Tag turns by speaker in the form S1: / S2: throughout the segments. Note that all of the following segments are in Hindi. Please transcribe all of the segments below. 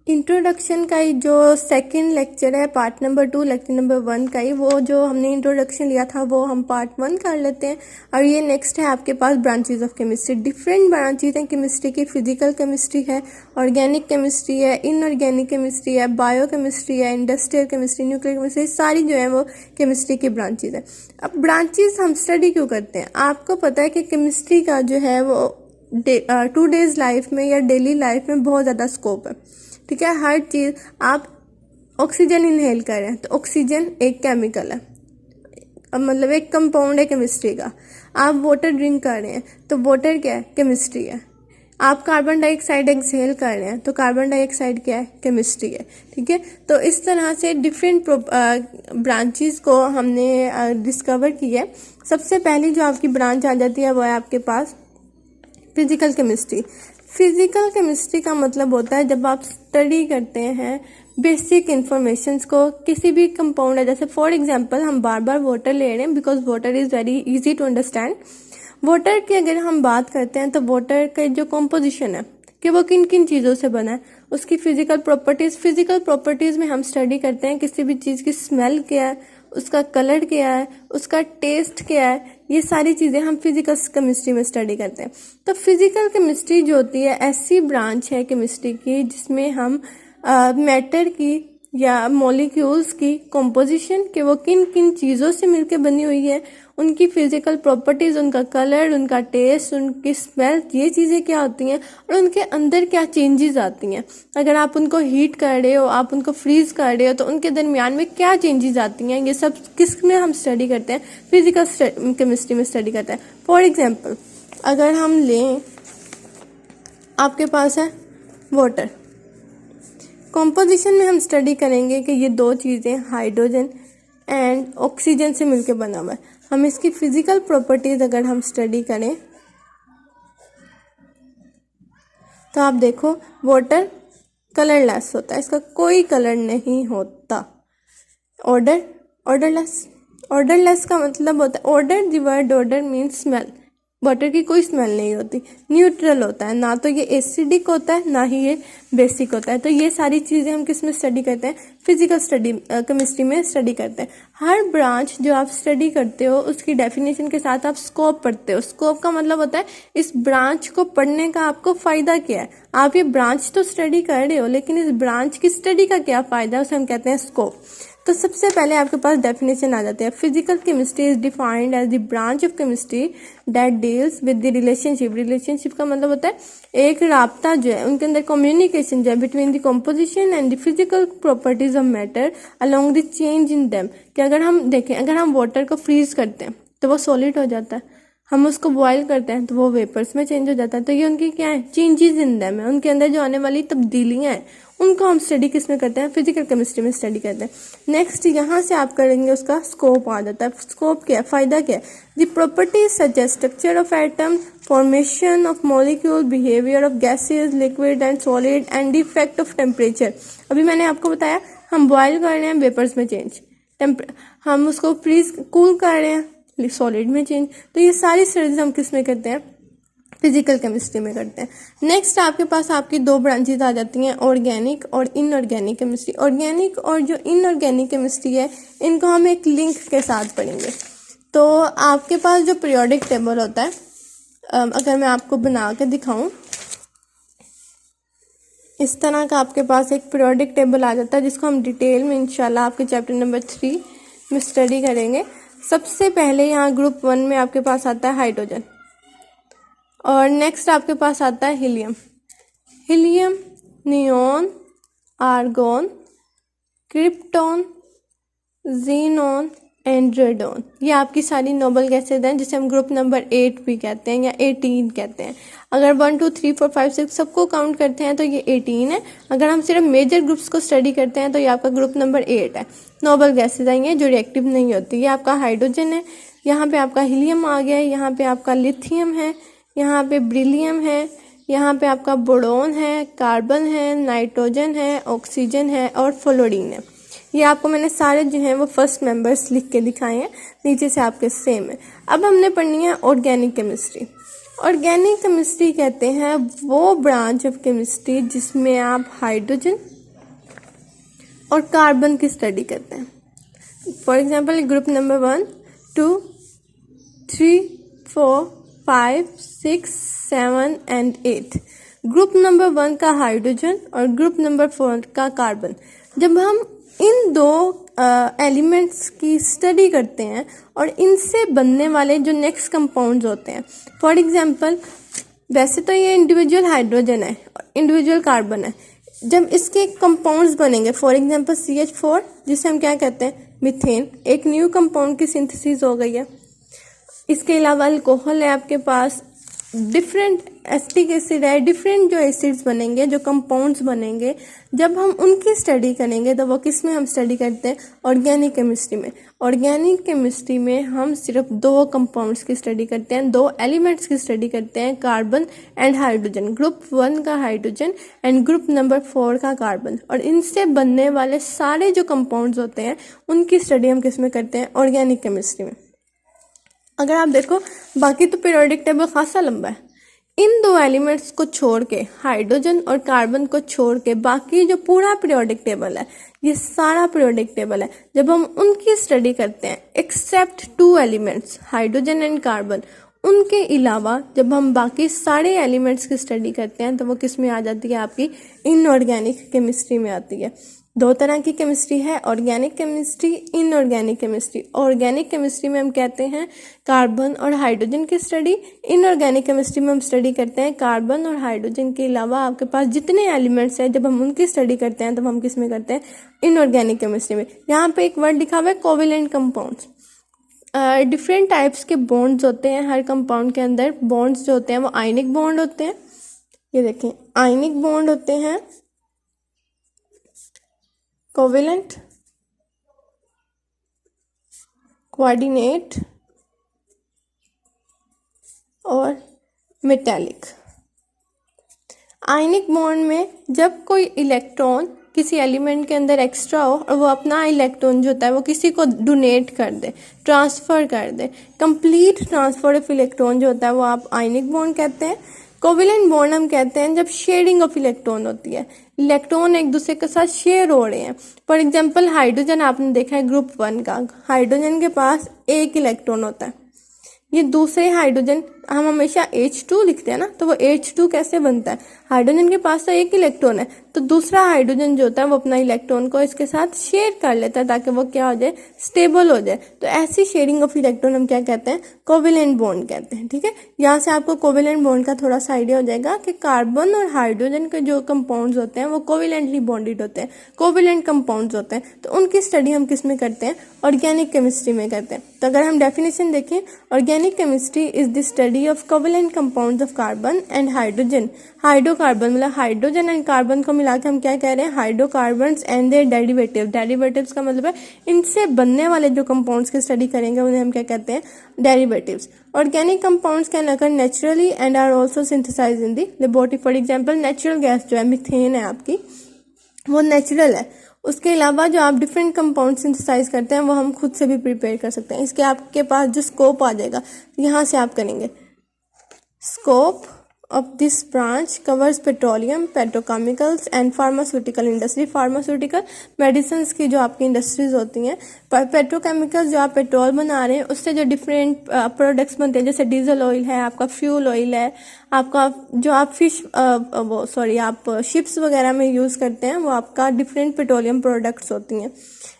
S1: इंट्रोडक्शन का ही जो सेकंड लेक्चर है, पार्ट नंबर 2 लेक्चर नंबर 1 का ही, वो जो हमने इंट्रोडक्शन लिया था वो हम पार्ट 1 कर लेते हैं। और ये नेक्स्ट है आपके पास branches of chemistry. Different branches हैं केमिस्ट्री की। फिजिकल केमिस्ट्री है, ऑर्गेनिक केमिस्ट्री है, इनऑर्गेनिक केमिस्ट्री है, बायो केमिस्ट्री है, इंडस्ट्रियल केमिस्ट्री, न्यूक्लियर केमिस्ट्री, सारी जो है वो केमिस्ट्री की ब्रांचेज है। अब ब्रांचेज हम स्टडी क्यों करते हैं? आपको पता है कि केमिस्ट्री का जो है वो 2 डेज लाइफ में या डेली लाइफ में बहुत ज़्यादा स्कोप है। ठीक है, हर चीज़। आप ऑक्सीजन इनहेल कर रहे हैं तो ऑक्सीजन एक केमिकल है, अब मतलब एक कंपाउंड है केमिस्ट्री का। आप वाटर ड्रिंक कर रहे हैं तो वाटर क्या है? केमिस्ट्री है। आप कार्बन डाइऑक्साइड एक्सहेल कर रहे हैं तो कार्बन डाइऑक्साइड क्या है? केमिस्ट्री है। ठीक है, तो इस तरह से डिफरेंट ब्रांचेस को हमने डिस्कवर की है। सबसे पहली जो आपकी ब्रांच आ जाती है वो है आपके पास फिजिकल केमिस्ट्री। फिजिकल केमिस्ट्री का मतलब होता है जब आप स्टडी करते हैं बेसिक इंफॉर्मेशंस को किसी भी कंपाउंड है। जैसे फॉर एग्जांपल हम बार बार वाटर ले रहे हैं because water is very easy to understand. Water की अगर हम बात करते हैं तो वाटर का जो कॉम्पोजिशन है कि वो किन किन चीज़ों से बना है, उसकी फिजिकल प्रॉपर्टीज़ में हम स्टडी करते हैं किसी भी चीज़ की स्मेल क्या है, उसका कलर क्या है, उसका टेस्ट क्या है, ये सारी चीज़ें हम फिजिकल केमिस्ट्री में स्टडी करते हैं। तो फिजिकल केमिस्ट्री जो होती है ऐसी ब्रांच है केमिस्ट्री की जिसमें हम मैटर की या मॉलिक्यूल्स की कंपोजिशन कि वो किन किन चीज़ों से मिलकर बनी हुई है, उनकी फिजिकल प्रॉपर्टीज़, उनका कलर, उनका टेस्ट, उनकी स्मेल, ये चीज़ें क्या होती हैं और उनके अंदर क्या चेंजेस आती हैं। अगर आप उनको हीट कर रहे हो, आप उनको फ्रीज कर रहे हो तो उनके दरमियान में क्या चेंजेस आती हैं, ये सब किस में हम स्टडी करते हैं? फिजिकल केमिस्ट्री में स्टडी करते हैं। फॉर एग्जाम्पल अगर हम लें, आपके पास है वाटर, कॉम्पोजिशन में हम स्टडी करेंगे कि ये दो चीज़ें हाइड्रोजन एंड ऑक्सीजन से मिलकर बना हुआ है। हम इसकी फिजिकल प्रॉपर्टीज अगर हम स्टडी करें तो आप देखो वाटर कलरलेस होता है, इसका कोई कलर नहीं होता। ऑर्डरलेस का मतलब होता है order, the word order means smell. Water की कोई स्मेल नहीं होती। न्यूट्रल होता है, ना तो ये एसिडिक होता है ना ही ये बेसिक होता है। तो ये सारी चीज़ें हम किस में स्टडी करते हैं? फिजिकल केमिस्ट्री में स्टडी करते हैं। हर ब्रांच जो आप स्टडी करते हो उसकी डेफिनेशन के साथ आप स्कोप पढ़ते हो। स्कोप का मतलब होता है इस ब्रांच को पढ़ने का आपको फ़ायदा क्या है। आप ये ब्रांच तो स्टडी कर रहे हो लेकिन इस ब्रांच की स्टडी का क्या फ़ायदा है, उसे हम कहते हैं स्कोप। तो सबसे पहले आपके पास डेफिनेशन आ जाती है। Physical chemistry is defined as the branch of chemistry that deals with the relationship. Relationship का मतलब होता है एक राब्ता जो है, उनके अंदर कम्युनिकेशन जो है between the composition and the physical properties of matter along the change in them. कि अगर हम देखें, अगर हम वाटर को फ्रीज करते हैं तो वो सॉलिड हो जाता है, हम उसको बॉयल करते हैं तो वो वेपर्स में चेंज हो जाता है। तो ये उनकी क्या है? चेंजेस इन देम है, उनके अंदर जो आने वाली तब्दीलियां हैं उनको हम स्टडी किस में करते हैं? फिजिकल केमिस्ट्री में स्टडी करते हैं। नेक्स्ट यहाँ से आप करेंगे, उसका स्कोप आ जाता है। स्कोप क्या है? फायदा क्या है? The properties such as structure of atom, formation of molecule, behaviour of gases, liquid and solid and the effect of temperature. अभी मैंने आपको बताया हम बॉयल कर रहे हैं, वेपर्स में चेंज, हम उसको फ्रीज कूल कर रहे हैं, सॉलिड में चेंज। तो ये सारी स्टडीज हम किस में करते हैं? फिजिकल केमिस्ट्री में करते हैं। नेक्स्ट आपके पास आपकी दो ब्रांचेज आ जाती हैं, ऑर्गेनिक और इनऑर्गेनिक केमिस्ट्री। ऑर्गेनिक और जो इनऑर्गेनिक केमिस्ट्री है इनको हम एक लिंक के साथ पढ़ेंगे। तो आपके पास जो पीरियोडिक टेबल होता है, अगर मैं आपको बना के दिखाऊं, इस तरह का आपके पास एक पीरियोडिक टेबल आ जाता है जिसको हम डिटेल में इंशाल्लाह आपके चैप्टर नंबर 3 में स्टडी करेंगे। सबसे पहले यहाँ ग्रुप 1 में आपके पास आता है हाइड्रोजन और नेक्स्ट आपके पास आता है helium. Helium, neon, argon, krypton, xenon and radon, ये आपकी सारी नोबल गैसेज हैं जिसे हम ग्रुप नंबर 8 भी कहते हैं या 18 कहते हैं। अगर 1 2 3 4 5 6 सबको काउंट करते हैं तो ये 18 है। अगर हम सिर्फ मेजर ग्रुप्स को स्टडी करते हैं तो ये आपका ग्रुप नंबर 8 है। नोबल गैसेज आएंगे जो रिएक्टिव नहीं होती। ये आपका हाइड्रोजन है, यहाँ पे आपका हीलियम आ गया है, यहाँ पे आपका लिथियम है, यहाँ पे ब्रिलियम है, यहाँ पे आपका बोरोन है, कार्बन है, नाइट्रोजन है, ऑक्सीजन है और फ्लोरीन है। ये आपको मैंने सारे जो हैं वो फर्स्ट मेंबर्स लिख के दिखाए हैं, नीचे से आपके सेम है। अब हमने पढ़नी है ऑर्गेनिक केमिस्ट्री। ऑर्गेनिक केमिस्ट्री कहते हैं वो ब्रांच ऑफ केमिस्ट्री जिसमें आप हाइड्रोजन, और कार्बन की स्टडी करते हैं। For example group number 1, 2, 3, 4, 5, 6, 7 and 8। Group number 1 का हाइड्रोजन और ग्रुप नंबर 4 का कार्बन। जब हम इन दो एलिमेंट्स की स्टडी करते हैं और इनसे बनने वाले जो नेक्स्ट कंपाउंड्स होते हैं, फॉर एग्जांपल वैसे तो ये इंडिविजुअल हाइड्रोजन है और इंडिविजुअल कार्बन है, जब इसके कंपाउंड्स बनेंगे फॉर एग्जांपल CH4 जिसे हम क्या कहते हैं मीथेन, एक न्यू कंपाउंड की सिंथेसिस हो गई है। इसके अलावा अल्कोहल है आपके पास, डिफरेंट एसिटिक एसिड है, डिफरेंट जो एसिड्स बनेंगे, जो कंपाउंड्स बनेंगे, जब हम उनकी स्टडी करेंगे तो वो किस में हम स्टडी करते हैं, ऑर्गेनिक केमिस्ट्री में। ऑर्गेनिक केमिस्ट्री में हम सिर्फ दो कंपाउंड्स की स्टडी करते हैं, दो एलिमेंट्स की स्टडी करते हैं, कार्बन एंड हाइड्रोजन, ग्रुप 1 का हाइड्रोजन एंड ग्रुप नंबर 4 का कार्बन, और इनसे बनने वाले सारे जो कंपाउंड्स होते हैं उनकी स्टडी हम किस में करते हैं, ऑर्गेनिक केमिस्ट्री में। अगर आप देखो बाकी तो पीरियोडिक टेबल खासा लंबा है, इन दो एलिमेंट्स को छोड़ के, हाइड्रोजन और कार्बन को छोड़ के बाकी जो पूरा पीरियोडिक टेबल है, ये सारा पीरियोडिक टेबल है, जब हम उनकी स्टडी करते हैं except 2 elements hydrogen and carbon, उनके अलावा जब हम बाकी सारे एलिमेंट्स की स्टडी करते हैं तो वो किस में आ जाती है, आपकी इनऑर्गेनिक केमिस्ट्री में आती है। दो तरह की केमिस्ट्री है, organic chemistry, inorganic chemistry. Organic chemistry में हम कहते हैं कार्बन और हाइड्रोजन की स्टडी, इनऑर्गेनिक केमिस्ट्री में हम स्टडी करते हैं कार्बन और हाइड्रोजन के अलावा आपके पास जितने एलिमेंट्स हैं, जब हम उनकी स्टडी करते हैं तब हम किस में करते हैं, इनऑर्गेनिक केमिस्ट्री में। यहाँ पे एक वर्ड लिखा हुआ है कोवेलेंट कंपाउंड्स। डिफरेंट टाइप्स के बॉन्ड्स होते हैं हर कंपाउंड के अंदर। बॉन्ड्स जो होते हैं वो आयनिक बॉन्ड होते हैं, ये देखें आयनिक बॉन्ड होते हैं, कोवेलेंट, कोऑर्डिनेट और मेटालिक। आयनिक बॉन्ड में जब कोई इलेक्ट्रॉन किसी एलिमेंट के अंदर एक्स्ट्रा हो और वो अपना इलेक्ट्रॉन जो होता है वो किसी को डोनेट कर दे, ट्रांसफर कर दे, कंप्लीट ट्रांसफर ऑफ इलेक्ट्रॉन जो होता है वो आप आयनिक बॉन्ड कहते हैं। कोवेलेंट बॉन्ड हम कहते हैं जब शेयरिंग ऑफ इलेक्ट्रॉन होती है, इलेक्ट्रॉन एक दूसरे के साथ शेयर हो रहे हैं। फॉर एग्जांपल हाइड्रोजन आपने देखा है ग्रुप 1 का, हाइड्रोजन के पास एक इलेक्ट्रॉन होता है, ये दूसरे हाइड्रोजन, हम हमेशा H2 लिखते हैं ना, तो वो H2 कैसे बनता है, हाइड्रोजन के पास तो एक इलेक्ट्रॉन है तो दूसरा हाइड्रोजन जो होता है वो अपना इलेक्ट्रॉन को इसके साथ शेयर कर लेता है ताकि वो क्या हो जाए, स्टेबल हो जाए। तो ऐसी शेयरिंग ऑफ इलेक्ट्रॉन हम क्या कहते हैं, कोवेलेंट बॉन्ड कहते हैं। ठीक है, यहाँ से आपको कोवेलेंट बॉन्ड का थोड़ा सा आइडिया हो जाएगा कि कार्बन और हाइड्रोजन के जो कंपाउंड्स होते हैं वो कोवेलेंटली बॉन्डेड होते हैं, कोवेलेंट कंपाउंड्स होते हैं, तो उनकी स्टडी हम किस में करते हैं, ऑर्गेनिक केमिस्ट्री में करते हैं। तो अगर हम डेफिनेशन देखें, organic chemistry is the study of covalent compounds of carbon and hydrogen. Hydrocarbon मतलब हाइड्रोजन एंड कार्बन को मिला के हम क्या कह रहे हैं, hydrocarbons and their derivative. Derivatives का मतलब है इनसे बनने वाले जो कंपाउंड्स की स्टडी करेंगे उन्हें हम क्या कहते हैं, derivatives. Organic compounds can occur naturally and are also synthesised in the laboratory. For example natural gas जो है मीथेन है आपकी, वो नेचुरल है। उसके अलावा जो आप डिफरेंट कंपाउंड सिंथेसाइज करते हैं वो हम खुद से भी प्रिपेयर कर सकते हैं। इसके आपके पास जो स्कोप आ जाएगा यहाँ से आप करेंगे, scope of this branch covers petroleum, petrochemicals and pharmaceutical industry। Pharmaceutical medicine की जो आपकी इंडस्ट्रीज होती हैं, पेट्रोकेमिकल्स जो आप पेट्रोल बना रहे हैं उससे जो डिफरेंट प्रोडक्ट्स बनते हैं, जैसे डीजल ऑयल है, आपका फ्यूल ऑयल है, आपका जो आप आप शिप्स वगैरह में यूज़ करते हैं वो आपका डिफरेंट पेट्रोलियम प्रोडक्ट्स होती हैं।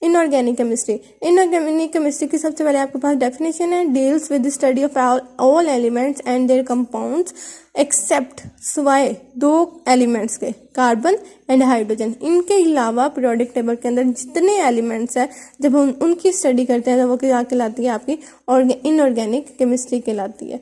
S1: इनऑर्गेनिक केमिस्ट्री, इनऑर्गेनिक केमिस्ट्री की सबसे पहले आपके पास डेफिनेशन है, deals with the study of all elements and their compounds except, सिवाय दो एलिमेंट्स के, कार्बन एंड हाइड्रोजन। इनके अलावा पीरियोडिक टेबल के अंदर जितने एलिमेंट्स हैं जब हम उनकी स्टडी करते हैं तो वो क्या कहलाती है, आपकी इनऑर्गेनिक केमिस्ट्री कहलाती है।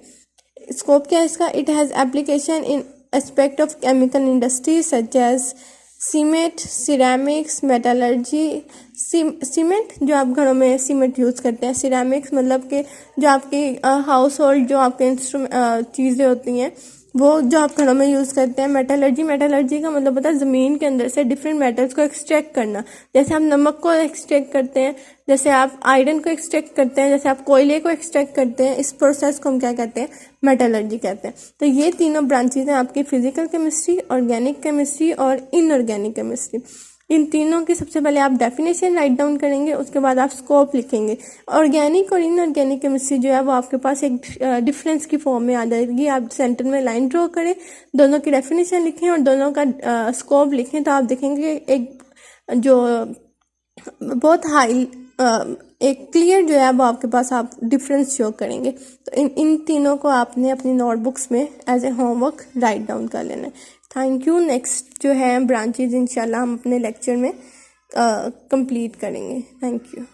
S1: स्कोप क्या है इसका, it has application in aspect of chemical industry such as cement, ceramics, metallurgy. Cement जो आप घरों में सीमेंट यूज़ करते हैं, सिरेमिक्स मतलब कि जो आपकी हाउस होल्ड जो आपके चीज़ें होती हैं वो जो आप घरों में यूज़ करते हैं। मेटलर्जी, मेटलर्जी का मतलब होता है ज़मीन के अंदर से डिफरेंट मेटल्स को एक्सट्रैक्ट करना, जैसे आप नमक को एक्सट्रैक्ट करते हैं, जैसे आप आयरन को एक्सट्रैक्ट करते हैं, जैसे आप कोयले को एक्सट्रैक्ट करते हैं, इस प्रोसेस को हम क्या कहते हैं, मेटलर्जी कहते हैं। तो ये तीनों ब्रांचेज हैं आपकी, फिजिकल केमिस्ट्री, ऑर्गेनिक केमिस्ट्री और इनऑर्गेनिक केमिस्ट्री। इन तीनों की सबसे पहले आप डेफिनेशन राइट डाउन करेंगे, उसके बाद आप स्कोप लिखेंगे। ऑर्गेनिक और इनऑर्गेनिक केमिस्ट्री जो है वो आपके पास एक डिफरेंस की फॉर्म में आ जाएगी। आप सेंटर में लाइन ड्रॉ करें, दोनों की डेफिनेशन लिखें और दोनों का स्कोप लिखें, तो आप देखेंगे एक जो बहुत हाई एक क्लियर जो है वो आपके पास आप डिफरेंस शो करेंगे। तो इन तीनों को आपने अपनी नोटबुक्स में as a homework write down कर लेना है। Thank you. नेक्स्ट जो है ब्रांचेज इंशाल्लाह हम अपने लेक्चर में कंप्लीट करेंगे। Thank you.